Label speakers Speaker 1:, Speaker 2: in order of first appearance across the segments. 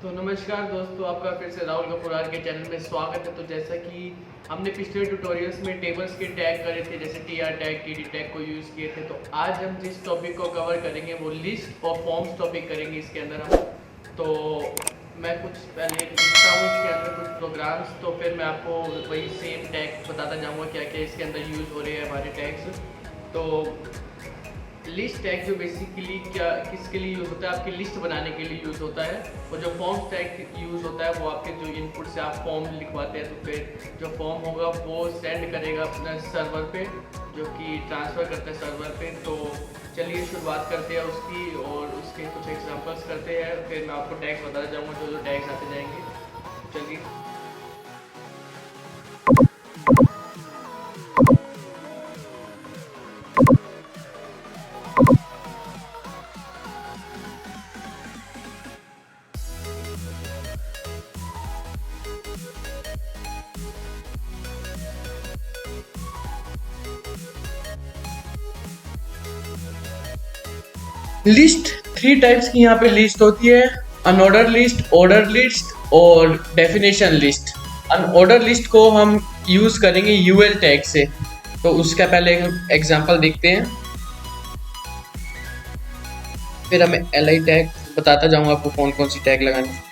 Speaker 1: तो नमस्कार दोस्तों, आपका फिर से राहुल कपूरार के चैनल में स्वागत है। तो जैसा कि हमने पिछले ट्यूटोरियल्स में टेबल्स के टैग करे थे, जैसे टीआर टैग, टीडी टैग को यूज़ किए थे, तो आज हम जिस टॉपिक को कवर करेंगे वो लिस्ट ऑफ फॉर्म्स टॉपिक करेंगे इसके अंदर हम। तो मैं कुछ पहले लिखता हूँ इसके अंदर कुछ प्रोग्राम्स, तो फिर मैं आपको वही सेम टैग बताता जाऊँगा क्या क्या इसके अंदर यूज़ हो रहे हैं हमारे टैग्स। तो लिस्ट टैग जो बेसिकली क्या किसके लिए यूज़ होता है, आपकी लिस्ट बनाने के लिए यूज़ होता है। और जो फॉर्म टैग यूज़ होता है वो आपके जो इनपुट से आप फॉर्म लिखवाते हैं, तो फिर जो फॉर्म होगा वो सेंड करेगा अपने सर्वर पे, जो कि ट्रांसफ़र करता है सर्वर पे। तो चलिए शुरुआत करते हैं उसकी और उसके कुछ एग्जांपल्स करते हैं, फिर मैं आपको टैग्स बताना चाहूँगा जो जो टैग्स आते जाएंगे। चलिए। लिस्ट थ्री टाइप्स की यहाँ पे लिस्ट होती है: अनऑर्डर लिस्ट, ऑर्डर लिस्ट और डेफिनेशन लिस्ट। अनऑर्डर लिस्ट को हम यूज करेंगे यूएल टैग से, तो उसका पहले एग्जांपल देखते हैं, फिर हमें एलआई टैग बताता जाऊंगा आपको कौन कौन सी टैग लगानी है।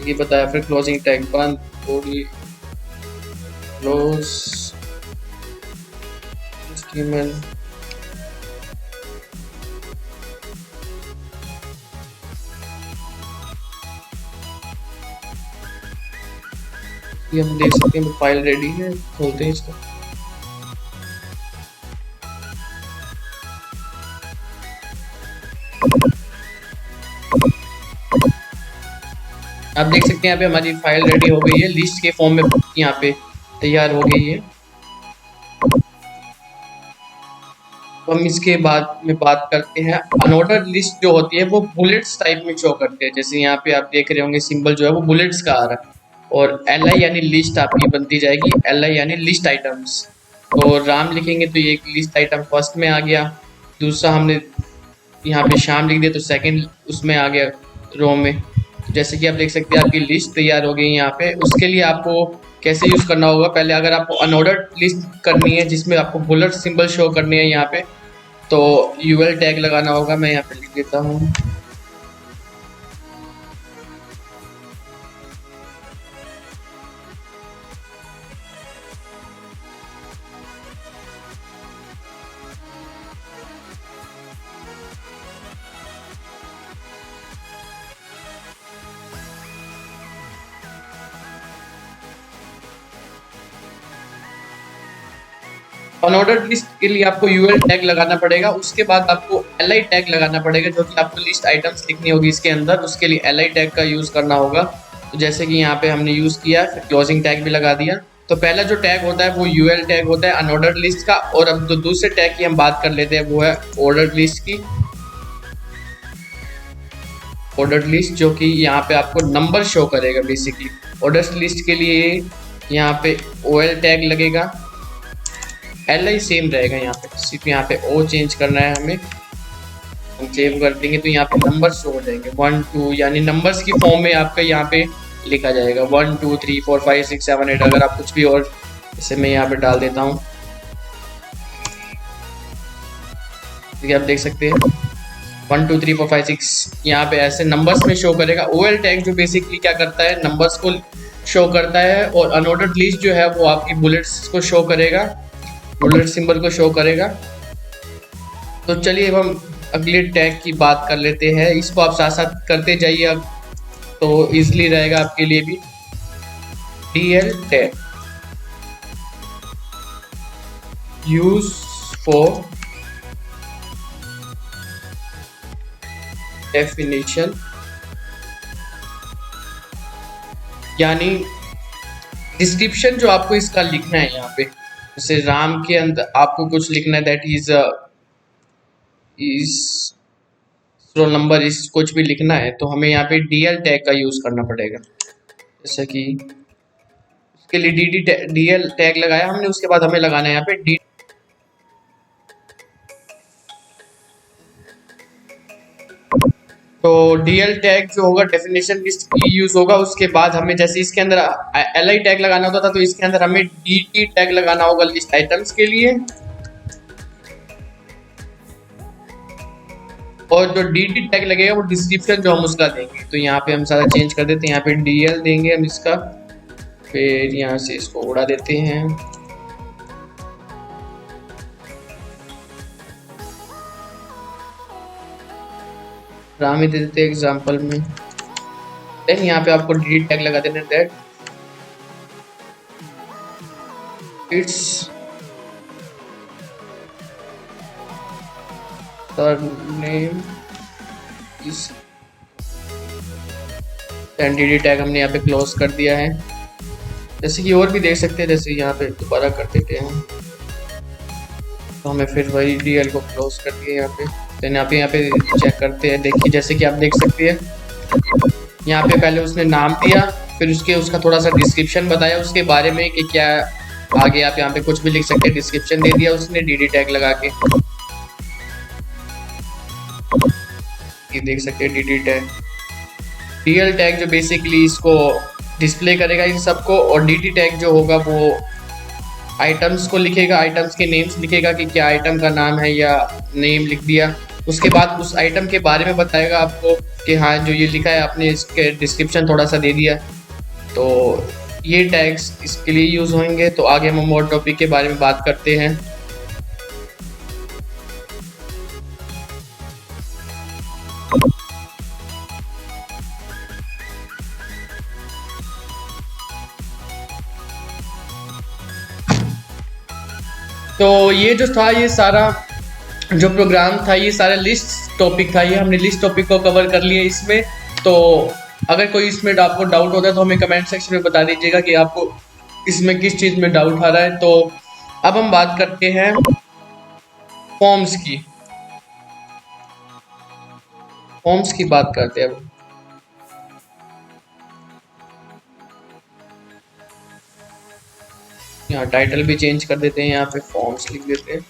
Speaker 1: ये बताया, फिर क्लोजिंग टैग बंद होगी, क्लोज स्कीमल, ये हम देख सकते हैं फाइल रेडी है, खोलते हैं इसको। आप देख सकते हैं यहाँ पे हमारी फाइल रेडी हो गई है, लिस्ट के फॉर्म में यहाँ पे तैयार हो गई है। तो हम इसके बाद में बात करते हैं, अनऑर्डर लिस्ट जो होती है वो बुलेट्स टाइप में शो करते हैं। जैसे यहाँ पे आप देख रहे होंगे सिंबल जो है वो बुलेट्स का आ रहा है, और एल आई यानी लिस्ट आपकी बनती जाएगी, एल आई यानी लिस्ट आइटम्स। तो राम लिखेंगे तो ये एक लिस्ट आइटम फर्स्ट में आ गया, दूसरा हमने यहाँ पे शाम लिख दिया तो सेकंड उसमें आ गया रो में। जैसे कि आप देख सकते हैं आपकी लिस्ट तैयार हो गई यहाँ पे। उसके लिए आपको कैसे यूज करना होगा, पहले अगर आपको अनऑर्डर्ड लिस्ट करनी है जिसमें आपको बुलेट सिंबल शो करनी है यहाँ पे, तो यूएल टैग लगाना होगा। मैं यहाँ पे लिख देता हूँ, अनऑर्डर्ड लिस्ट के लिए आपको यूएल टैग लगाना पड़ेगा। उसके बाद आपको एलआई टैग लगाना पड़ेगा, जो कि आपको लिस्ट आइटम्स लिखनी होगी इसके अंदर, उसके लिए एलआई टैग का यूज करना होगा। तो जैसे कि यहाँ पे हमने यूज किया, फिर क्लोजिंग टैग भी लगा दिया। तो पहला जो टैग होता है वो यूएल टैग होता है अनऑर्डर्ड लिस्ट का। और अब जो दूसरे टैग की हम बात कर लेते हैं वो है ऑर्डर्ड लिस्ट की। ऑर्डर्ड लिस्ट जो कि यहाँ पे आपको नंबर शो करेगा बेसिकली। ऑर्डर्ड लिस्ट के लिए यहाँ पे ओएल टैग लगेगा, एल आई सेम रहेगा यहाँ पे, सिर्फ यहाँ पे ओ चेंज करना है हमें। हम सेव कर देंगे तो यहाँ पे नंबर शो हो जाएंगे 1 2, यानी नंबर्स की फॉर्म में आपका यहाँ पे लिखा जाएगा 1 2 3 4 5 6 7 8। अगर आप कुछ भी और, जैसे मैं यहाँ पे डाल देता हूँ, ठीक है, आप देख सकते हैं 1 2 3 4 5 6 यहाँ पे ऐसे नंबर्स में शो करेगा। ओएल टैग जो बेसिकली क्या करता है, नंबर्स को शो करता है, और अनऑर्डर्ड लिस्ट जो है वो आपकी बुलेट्स को शो करेगा, बुलेट सिंबल को शो करेगा। तो चलिए अब हम अगले टैग की बात कर लेते हैं, इसको आप साथ साथ करते जाइए अब, तो इजीली रहेगा आपके लिए भी। DL tag use for definition, यानी डिस्क्रिप्शन जो आपको इसका लिखना है यहाँ पे। जैसे राम के अंदर आपको कुछ लिखना है, दैट इज रोल नंबर, इस कुछ भी लिखना है, तो हमें यहाँ पे डीएल टैग का यूज करना पड़ेगा। जैसे कि उसके लिए DL टैग लगाया हमने, उसके बाद हमें लगाना है यहाँ पे डी। तो DL टैग जो होगा डेफिनेशन लिस्ट की यूज होगा। उसके बाद हमें जैसे इसके अंदर LI टैग लगाना होता था, तो इसके अंदर हमें DT टैग लगाना होगा लिस्ट आइटम्स के लिए। और जो DT टैग लगेगा वो डिस्क्रिप्शन जो हम उसका देंगे। तो यहाँ पे हम सारा चेंज कर देते हैं, यहाँ पे DL देंगे हम इसका, फिर यहाँ से इसको उड़ा देते हैं। राम ही दे देते हैं एग्जाम्पल में। देन यहाँ पे आपको DT टैग लगा देना, दैट इट्स सरनेम इस। DT टैग हमने यहाँ पे क्लोज कर दिया है। जैसे कि और भी देख सकते हैं, जैसे यहाँ पे दोबारा कर देते हैं, तो हमें फिर वही DL को क्लोज कर दिया यहाँ पे। देन यहाँ पे चेक करते हैं, देखिए जैसे कि आप देख सकते हैं यहाँ पे पहले उसने नाम दिया, फिर उसका थोड़ा सा डिस्क्रिप्शन बताया उसके बारे में कि क्या आगे आप यहाँ पे कुछ भी लिख सकते हैं, डिस्क्रिप्शन दे दिया उसने DD टैग लगा के। ये देख सकते हैं DD टैग, DL टैग जो बेसिकली इसको डिस्प्ले करेगा इन सबको, और DT टैग जो होगा वो आइटम्स को लिखेगा, आइटम्स के नेम्स लिखेगा कि क्या आइटम का नाम है या नेम लिख दिया। उसके बाद उस आइटम के बारे में बताएगा आपको कि हाँ जो ये लिखा है आपने इसके डिस्क्रिप्शन थोड़ा सा दे दिया। तो ये टैग्स इसके लिए यूज़ होंगे। तो आगे हम और टॉपिक के बारे में बात करते हैं। तो ये जो था, ये सारा जो प्रोग्राम था, ये सारा लिस्ट टॉपिक था, ये हमने लिस्ट टॉपिक को कवर कर लिया इसमें। तो अगर कोई इसमें आपको डाउट होता है तो हमें कमेंट सेक्शन में बता दीजिएगा कि आपको इसमें किस चीज़ में डाउट आ रहा है। तो अब हम बात करते हैं फॉर्म्स की। फॉर्म्स की बात करते हैं अब। यहाँ टाइटल भी चेंज कर देते हैं, यहाँ पे फॉर्म्स लिख देते हैं।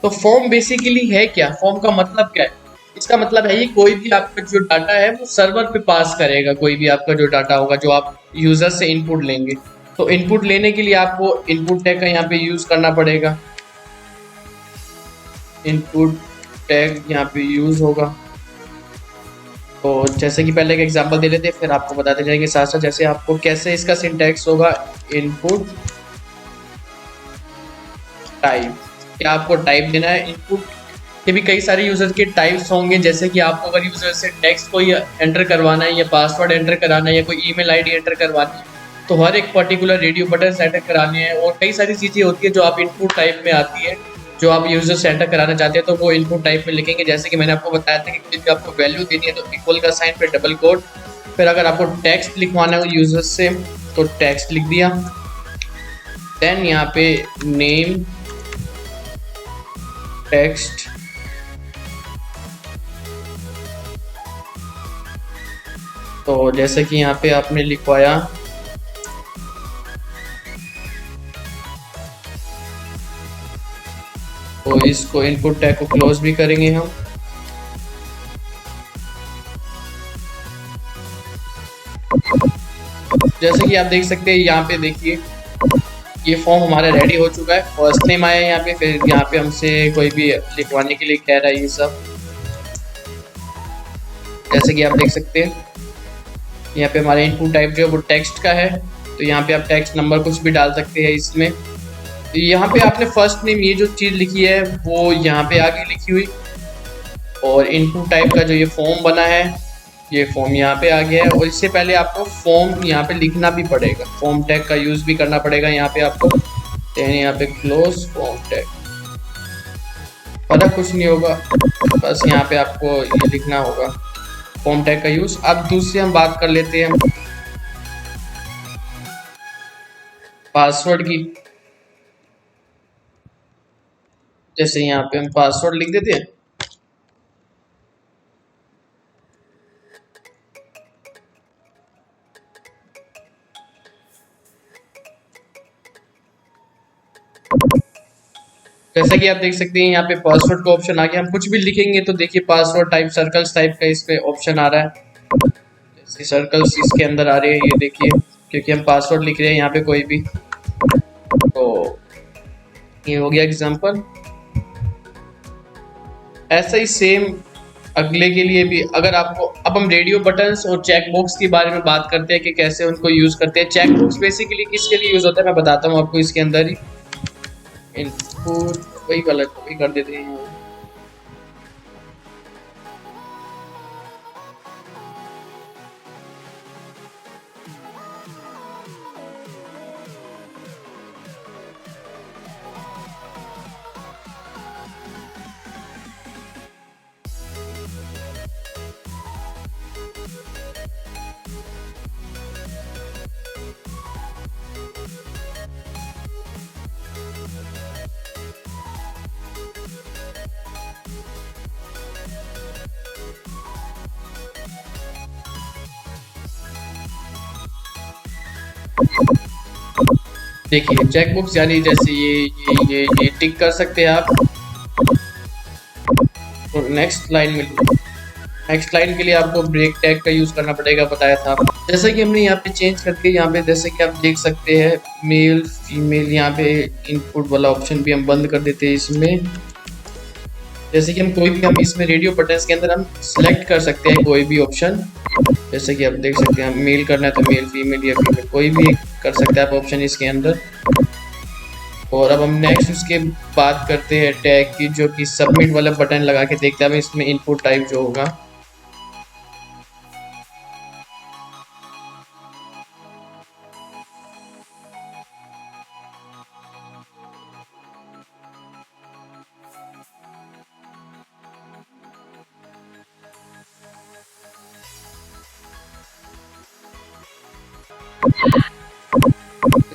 Speaker 1: तो फॉर्म बेसिकली है क्या, फॉर्म का मतलब क्या है? इसका मतलब है ये कोई भी आपका जो डाटा है वो सर्वर पे पास करेगा। कोई भी आपका जो डाटा होगा जो आप यूजर से इनपुट लेंगे, तो इनपुट लेने के लिए आपको इनपुट टैग का यहाँ पे यूज करना पड़ेगा। इनपुट टैग यहाँ पे यूज होगा। तो जैसे कि पहले एक एग्जांपल दे लेते हैं, फिर आपको बताते जाएंगे साथ साथ जैसे आपको कैसे इसका सिंटैक्स होगा। इनपुट टाइप, क्या आपको टाइप देना है इनपुट के भी कई सारे यूजर के टाइप्स होंगे। जैसे कि आपको अगर यूजर से टेक्स्ट कोई एंटर करवाना है या पासवर्ड एंटर कराना है या कोई ईमेल आईडी एंटर करवानी है, तो हर एक पर्टिकुलर रेडियो बटन एंटर कराने हैं और कई सारी चीज़ें होती है जो आप इनपुट टाइप में आती है, जो आप यूजर से एंटर कराना चाहते हैं तो वो इनपुट टाइप में लिखेंगे। जैसे कि मैंने आपको बताया था कि कोई भी आपको वैल्यू देनी है तो इक्वल का साइन पे डबल कोट, फिर अगर आपको टेक्स्ट लिखवाना है यूजर से तो टेक्स्ट लिख दिया। देन यहाँ पे नेम टेक्स्ट, तो जैसे कि यहाँ पे आपने लिखवाया तो इसको इनपुट टैग को क्लोज भी करेंगे हम। जैसे कि आप देख सकते हैं यहाँ पे देखिए ये फॉर्म हमारा रेडी हो चुका है। फर्स्ट नेम आया यहाँ पे, फिर यहाँ पे हमसे कोई भी लिखवाने के लिए कह रहा है ये सब। जैसे कि आप देख सकते हैं यहाँ पे हमारा इनपुट टाइप जो है वो टेक्स्ट का है, तो यहाँ पे आप टेक्स्ट नंबर कुछ भी डाल सकते हैं इसमें। तो यहाँ पे आपने फर्स्ट नेम ये जो चीज़ लिखी है वो यहाँ पे आगे लिखी हुई, और इनपुट टाइप का जो ये फॉर्म बना है ये फॉर्म यहाँ पे आ गया है। और इससे पहले आपको फॉर्म यहाँ पे लिखना भी पड़ेगा, फॉर्म टैग का यूज़ भी करना पड़ेगा यहाँ पे आपको। यहाँ पे क्लोज फॉर्म टैग, पता कुछ नहीं होगा, बस यहाँ पे आपको ये लिखना होगा फॉर्म टैग का यूज़। अब दूसरी हम बात कर लेते हैं पासवर्ड की। जैसे यहाँ पे हम पासवर्ड लिख देते हैं, जैसा कि आप देख सकते हैं यहाँ पे पासवर्ड का ऑप्शन आ गया। हम कुछ भी लिखेंगे तो देखिए पासवर्ड टाइप सर्कल्स टाइप का इस पे ऑप्शन आ रहा है। जैसे सर्कल्स इसके अंदर आ रहे हैं, ये देखिए, क्योंकि हम पासवर्ड लिख रहे हैं यहाँ पे कोई भी। तो ये हो गया एग्जांपल। ऐसा ही सेम अगले के लिए भी, अगर आपको, अब हम रेडियो बटन्स और चेक बॉक्स के बारे में बात करते हैं कि कैसे उनको यूज करते हैं। चेक बॉक्स बेसिकली किसके लिए यूज होता है मैं बताता हूँ आपको। इसके अंदर ही इनपुट वही वाला कॉपी कर देते हैं। देखिए चेक बॉक्स यानी जैसे ये टिक कर सकते हैं आप। तो नेक्स्ट लाइन के लिए आपको ब्रेक टैग का यूज करना पड़ेगा, बताया था। जैसा कि हमने यहाँ पे चेंज करके, यहाँ पे जैसे कि आप देख सकते हैं मेल फीमेल, यहाँ पे इनपुट वाला ऑप्शन भी हम बंद कर देते हैं इसमें। जैसे कि हम इसमें रेडियो बटन्स के अंदर हम सिलेक्ट कर सकते हैं कोई भी ऑप्शन। जैसे कि आप देख सकते हैं मेल करना है तो मेल, फीमेल या फीमेल कोई भी कर सकते हैं आप ऑप्शन इसके अंदर। और अब हम नेक्स्ट उसके बात करते हैं टैग की, जो कि सबमिट वाला बटन लगा के देखते हैं अब इसमें इनपुट टाइप जो होगा।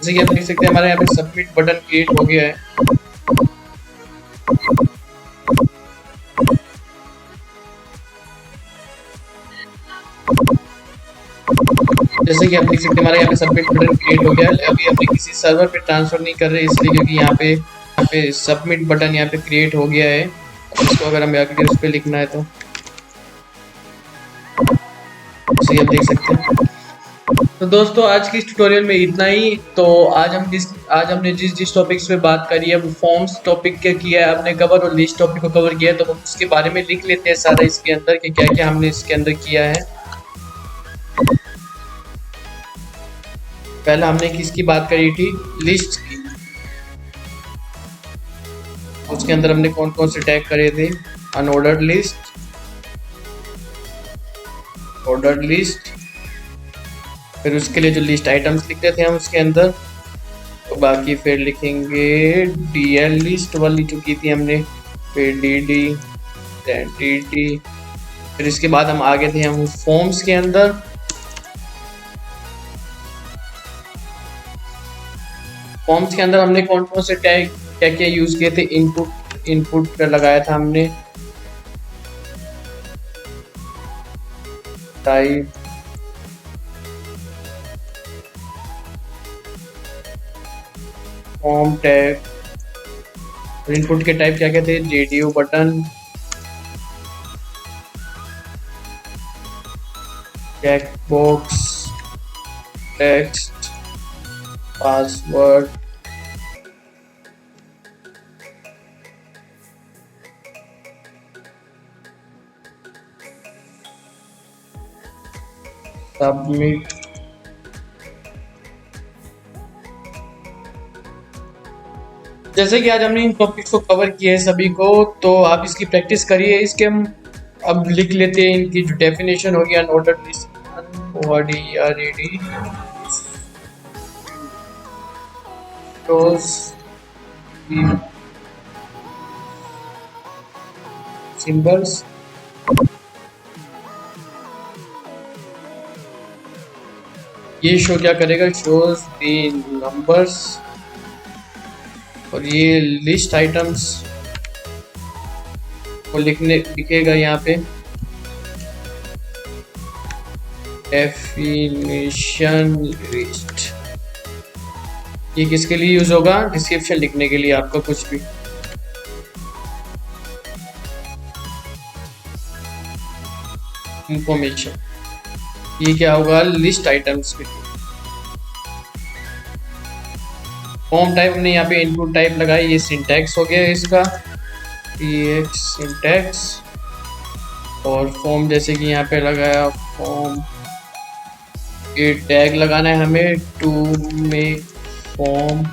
Speaker 1: जैसे कि आप देख सकते हैं हमारे यहाँ पे सबमिट बटन क्रिएट हो गया है। जैसे कि आप देख सकते हैं हमारे यहाँ पे सबमिट बटन क्रिएट हो गया है। अभी हमने किसी सर्वर पे ट्रांसफर नहीं कर रहे इसलिए, क्योंकि यहाँ पे सबमिट बटन यहाँ पे क्रिएट हो गया है। इसको अगर हम आगे उस पर लिखना है तो जैसे कि आप देख सकते हैं। तो दोस्तों आज की इस ट्यूटोरियल में इतना ही। तो आज हमने जिस टॉपिक्स पे बात करी है वो फॉर्म्स टॉपिक के किया है हमने कवर, और लिस्ट टॉपिक को कवर किया है। तो हम उसके बारे में लिख लेते हैं सारा इसके अंदर कि क्या क्या हमने इसके अंदर किया है। पहला हमने किसकी बात करी थी, लिस्ट की। उसके अंदर हमने कौन कौन से टैग करे थे, अनऑर्डर्ड लिस्ट, ऑर्डर्ड लिस्ट, फिर उसके लिए जो लिस्ट आइटम्स लिखते थे हम उसके अंदर। तो बाकी फिर लिखेंगे डीएल लिस्ट वाली जो की थी हमने, फिर डीडी, टीटी, फिर इसके बाद हम आगे थे हम फॉर्म्स के अंदर। फॉर्म्स के अंदर हमने कौन कौन से टैग क्या क्या यूज किए थे, इनपुट पर लगाया था हमने, टाइप, फॉर्म टैग, इनपुट के टाइप क्या क्या थे, radio button, check box, text, password, submit. जैसे कि आज हमने इन टॉपिक्स को कवर किया है सभी को, तो आप इसकी प्रैक्टिस करिए। इसके हम अब लिख लेते हैं इनकी जो डेफिनेशन होगी। अनऑर्डर्ड लिस्ट, सिंबल्स, ये शो क्या करेगा, शोज द नंबर्स, और ये लिस्ट आइटम्स को लिखेगा यहाँ पे डेफिनेशन लिस्ट। ये किसके लिए यूज होगा? डिस्क्रिप्शन लिखने के लिए आपका कुछ भी। इंफॉर्मेशन, ये क्या होगा? लिस्ट आइटम्स के लिए। फॉर्म टाइप हमने यहाँ पे इनपुट टाइप लगाई, ये सिंटैक्स हो गया इसका, px सिंटैक्स। और फॉर्म जैसे कि यहाँ पे लगाया फॉर्म, ये टैग लगाना है हमें to make form.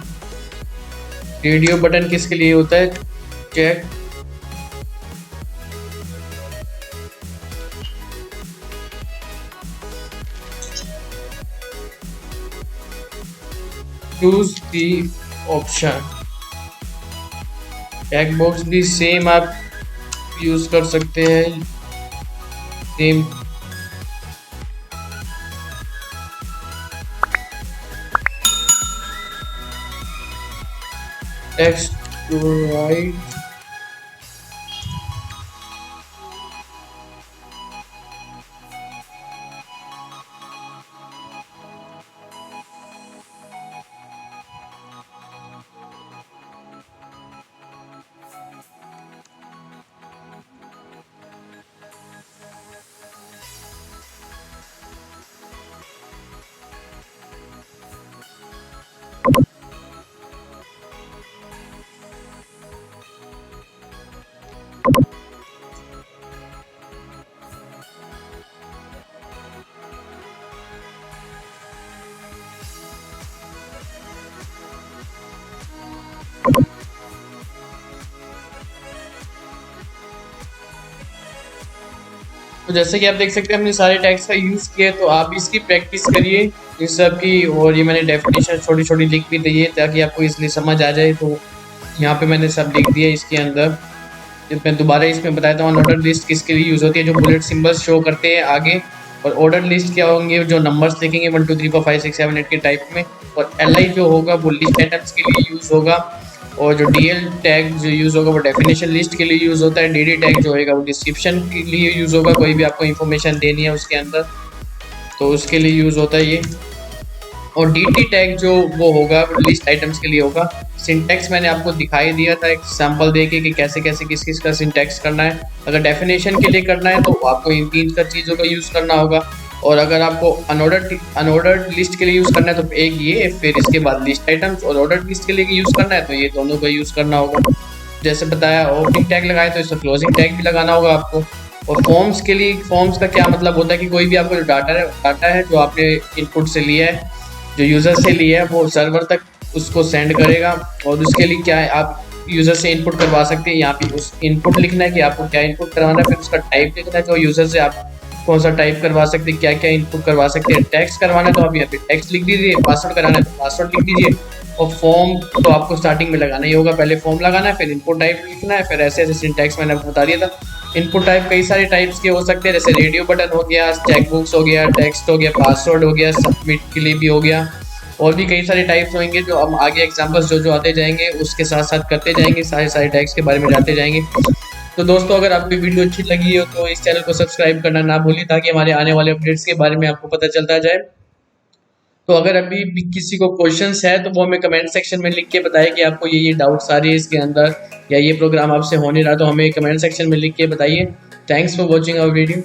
Speaker 1: Radio button किसके लिए होता है? Check. Choose the option. Check box भी सेम आप यूज कर सकते हैं, सेम। Text to right. तो जैसे कि आप देख सकते हैं हमने सारे टैग्स का यूज़ किया, तो आप इसकी प्रैक्टिस करिए इस सब की। और ये मैंने डेफिनेशन छोटी छोटी लिख भी दी है ताकि आपको इसलिए समझ आ जाए। तो यहाँ पे मैंने सब लिख दिया इसके अंदर। मैं दोबारा इसमें बताता हूँ ऑर्डर लिस्ट किसके लिए यूज़ होती है, जो बुलेट सिंबल्स शो करते हैं आगे। और ऑर्डर लिस्ट क्या होंगे? जो नंबर्स लिखेंगे 1 2 3 4 5 6 7 8 के टाइप में। और LI जो होगा वो लिस्ट आइटम्स के लिए यूज़ होगा। और जो DL टैग जो यूज़ होगा वो डेफिनेशन लिस्ट के लिए यूज़ होता है। DD टैग जो होगा वो डिस्क्रिप्शन के लिए यूज़ होगा, कोई भी आपको इन्फॉर्मेशन देनी है उसके अंदर तो उसके लिए यूज़ होता है ये। और DT टैग जो वो होगा वो लिस्ट आइटम्स के लिए होगा। सिंटैक्स मैंने आपको दिखाई दिया था एक सैंपल देके कि कैसे कैसे किस किस का सिंटैक्स करना है। अगर डेफिनेशन के लिए करना है तो आपको इन तीन का चीज़ों का यूज़ करना होगा। और अगर आपको अनऑर्डर्ड लिस्ट के लिए यूज़ करना है तो एक ये, फिर इसके बाद लिस्ट आइटम्स। और ऑर्डर्ड लिस्ट के लिए यूज़ करना है तो ये दोनों का यूज़ करना होगा। जैसे बताया ओपनिंग टैग लगाए तो इसका क्लोजिंग टैग भी लगाना होगा आपको। और फॉर्म्स के लिए, फॉर्म्स का क्या मतलब होता है कि कोई भी आपको जो डाटा है जो आपने इनपुट से लिया है, जो यूज़र से लिया है, वो सर्वर तक उसको सेंड करेगा। और उसके लिए क्या है, आप यूज़र से इनपुट करवा सकते हैं। यहाँ पे उस इनपुट लिखना है कि आपको क्या इनपुट करवाना है, फिर उसका टाइप लिखना है जो यूज़र से आप कौन सा टाइप करवा सकते हैं, क्या क्या इनपुट करवा सकते हैं। टेक्स्ट करवाना है तो आप यहाँ पे टेक्स्ट लिख दीजिए, पासवर्ड कराना है तो पासवर्ड लिख दीजिए। और फॉर्म तो आपको स्टार्टिंग में लगाना ही होगा, पहले फॉर्म लगाना है, फिर इनपुट टाइप लिखना है, फिर ऐसे ऐसे सिंटैक्स मैंने आपको बता दिया था। इनपुट टाइप कई सारे टाइप्स के हो सकते हैं, जैसे रेडियो बटन हो गया, चेकबॉक्स हो गया, टेक्स्ट हो गया, पासवर्ड हो गया, सबमिट के लिए भी हो गया। और भी कई सारे टाइप्स होंगे जो हम आगे एग्जांपल्स जो आते जाएंगे उसके साथ साथ करते जाएंगे, सारे सारे टाइप्स के बारे में जानते जाएंगे। तो दोस्तों अगर आपकी वीडियो अच्छी लगी हो तो इस चैनल को सब्सक्राइब करना ना भूलिए ताकि हमारे आने वाले अपडेट्स के बारे में आपको पता चलता जाए। तो अगर अभी भी किसी को क्वेश्चंस है तो वो हमें कमेंट सेक्शन में लिख के बताइए कि आपको ये डाउट्स आ रही है इसके अंदर, या ये प्रोग्राम आपसे होने रहा तो हमें कमेंट सेक्शन में लिख के बताइए। Thanks for watching our video.